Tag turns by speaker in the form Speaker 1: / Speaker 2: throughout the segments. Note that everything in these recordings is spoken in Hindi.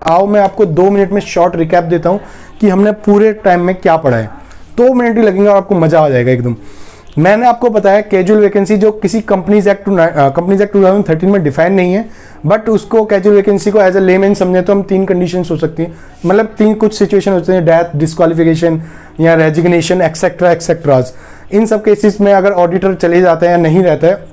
Speaker 1: आओ मैं आपको 2 मिनट में शॉर्ट रिकैप देता हूँ कि हमने पूरे टाइम में क्या पढ़ा है। 2 मिनट ही लगेंगे और आपको मजा आ जाएगा एकदम। मैंने आपको बताया कैजुअल वैकेंसी जो किसी कंपनीज एक्ट 2013 में डिफाइन नहीं है, बट उसको कैजुअल वैकेंसी को एज ए लेमैन समझे तो हम 3 कंडीशंस हो सकती हैं, मतलब 3 कुछ सिचुएशन होते हैं, डेथ, डिस्क्वालिफिकेशन या रेजिग्नेशन एक्सेट्रा एक्सेट्राज। इन सब केसेस में अगर ऑडिटर चले जाता है या नहीं रहता है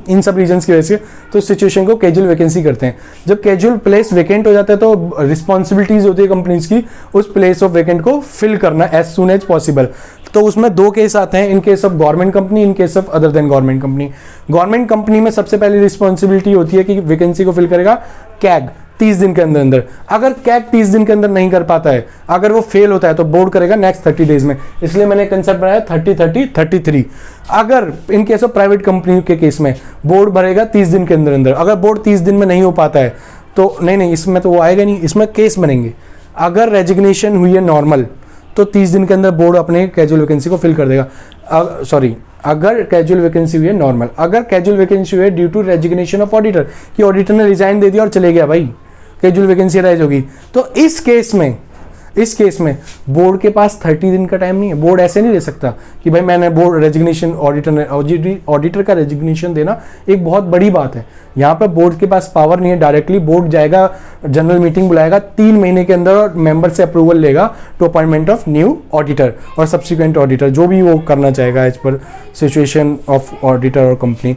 Speaker 1: इन सब रीजंस की वजह से, तो सिचुएशन को कैजुअल वैकेंसी करते हैं। जब कैजुअल प्लेस वेकेंट हो जाता है तो रिस्पॉन्सिबिलिटीज होती है कंपनीज की उस प्लेस ऑफ वेकेंट को फिल करना एज सुन एज पॉसिबल। तो उसमें 2 केस आते हैं, in case of government company, in case of other than government company. Government company में सबसे पहली रिस्पॉन्सिबिलिटी होती है कि वैकेंसी को फिल करेगा कैग 30 दिन के अंदर। अगर कैग 30 दिन के अंदर नहीं कर पाता है, अगर वो फेल होता है तो बोर्ड करेगा नेक्स्ट 30 डेज में। इसलिए मैंने कंसेप्ट बनाया 30-30-33। अगर in case of private company के केस में बोर्ड भरेगा 30 दिन के अंदर। अगर बोर्ड 30 दिन में नहीं हो पाता है तो नहीं इसमें तो वो आएगा नहीं, इसमें केस बनेंगे। अगर रेजिग्नेशन हुई है नॉर्मल तो 30 दिन के अंदर बोर्ड अपने कैजुअल वैकेंसी को फिल कर देगा। अगर कैजुअल वैकेंसी हुई है नॉर्मल, अगर कैजुअल वैकेंसी हुई है due to resignation of auditor, कि ऑडिटर ने रिजाइन दे दिया और चले गया भाई, कैजुअल वैकेंसी राइज होगी, तो इस केस में बोर्ड के पास 30 दिन का टाइम नहीं है। बोर्ड ऐसे नहीं दे सकता कि भाई मैंने बोर्ड रेजिग्नेशन, ऑडिटर का रेजिग्नेशन देना एक बहुत बड़ी बात है। यहाँ पर बोर्ड के पास पावर नहीं है। डायरेक्टली बोर्ड जाएगा, जनरल मीटिंग बुलाएगा 3 महीने के अंदर और मेंबर से अप्रूवल लेगा to appointment of new auditor और सब्सिक्वेंट ऑडिटर, जो भी वो करना चाहेगा as per situation of auditor और कंपनी।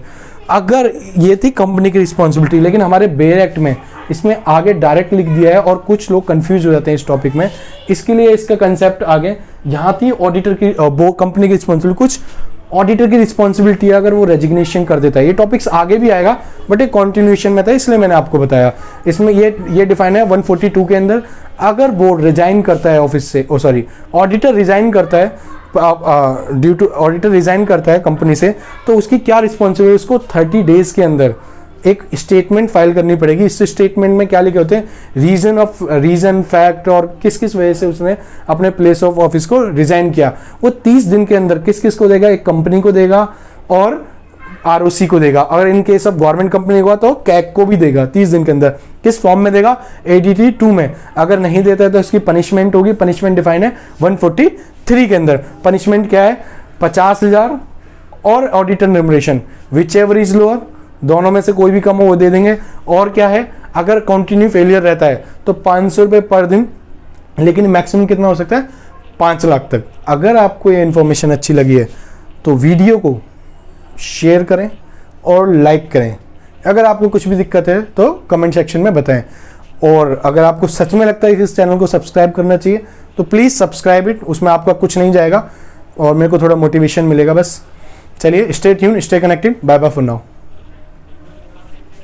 Speaker 1: अगर ये थी कंपनी की रिस्पॉन्सिबिलिटी, लेकिन हमारे बेयर एक्ट में इसमें आगे डायरेक्ट लिख दिया है और कुछ लोग कंफ्यूज हो जाते हैं इस टॉपिक में, इसके लिए इसका कंसेप्ट आगे यहाँ थी ऑडिटर की, वो कंपनी की रिस्पॉन्सिबिलिटी, कुछ ऑडिटर की रिस्पॉन्सिबिलिटी है अगर वो रेजिग्नेशन कर देता है। ये टॉपिक्स आगे भी आएगा बट एक कॉन्टिन्यूएशन में था, इसलिए मैंने आपको बताया। इसमें ये डिफाइन है 142 के अंदर। अगर बोर्ड रिजाइन करता है ऑफिस से, ऑडिटर रिजाइन करता है ड्यू टू ऑडिटर रिजाइन करता है कंपनी से, तो उसकी क्या रिस्पॉन्सिबिलिटी, उसको 30 डेज के अंदर एक स्टेटमेंट फाइल करनी पड़ेगी। इस स्टेटमेंट में क्या लिखे होते हैं, रीजन फैक्ट और किस किस वजह से उसने अपने प्लेस ऑफ ऑफिस को रिजाइन किया। वो 30 दिन के अंदर किस किस को देगा, एक कंपनी को देगा और आरओसी को देगा। अगर in case of government company हुआ तो कैग को भी देगा 30 दिन के अंदर। किस फॉर्म में देगा, ADT 2 में। अगर नहीं देता है तो इसकी पनिशमेंट होगी। पनिशमेंट डिफाइन है 143 के अंदर। पनिशमेंट क्या है, 50,000 और auditor remuneration, which ever is lower, दोनों में से कोई भी कम हो वो दे देंगे। और क्या है, अगर कंटिन्यू फेलियर रहता है तो 500 रुपये पर दिन, लेकिन मैक्सिमम कितना हो सकता है, 5 लाख तक। अगर आपको ये इन्फॉर्मेशन अच्छी लगी है तो वीडियो को शेयर करें और लाइक करें। अगर आपको कुछ भी दिक्कत है तो कमेंट सेक्शन में बताएं। और अगर आपको सच में लगता है कि इस चैनल को सब्सक्राइब करना चाहिए तो प्लीज़ सब्सक्राइब इट, उसमें आपका कुछ नहीं जाएगा और मेरे को थोड़ा मोटिवेशन मिलेगा बस। चलिए, stay tune, stay connected, bye bye for now.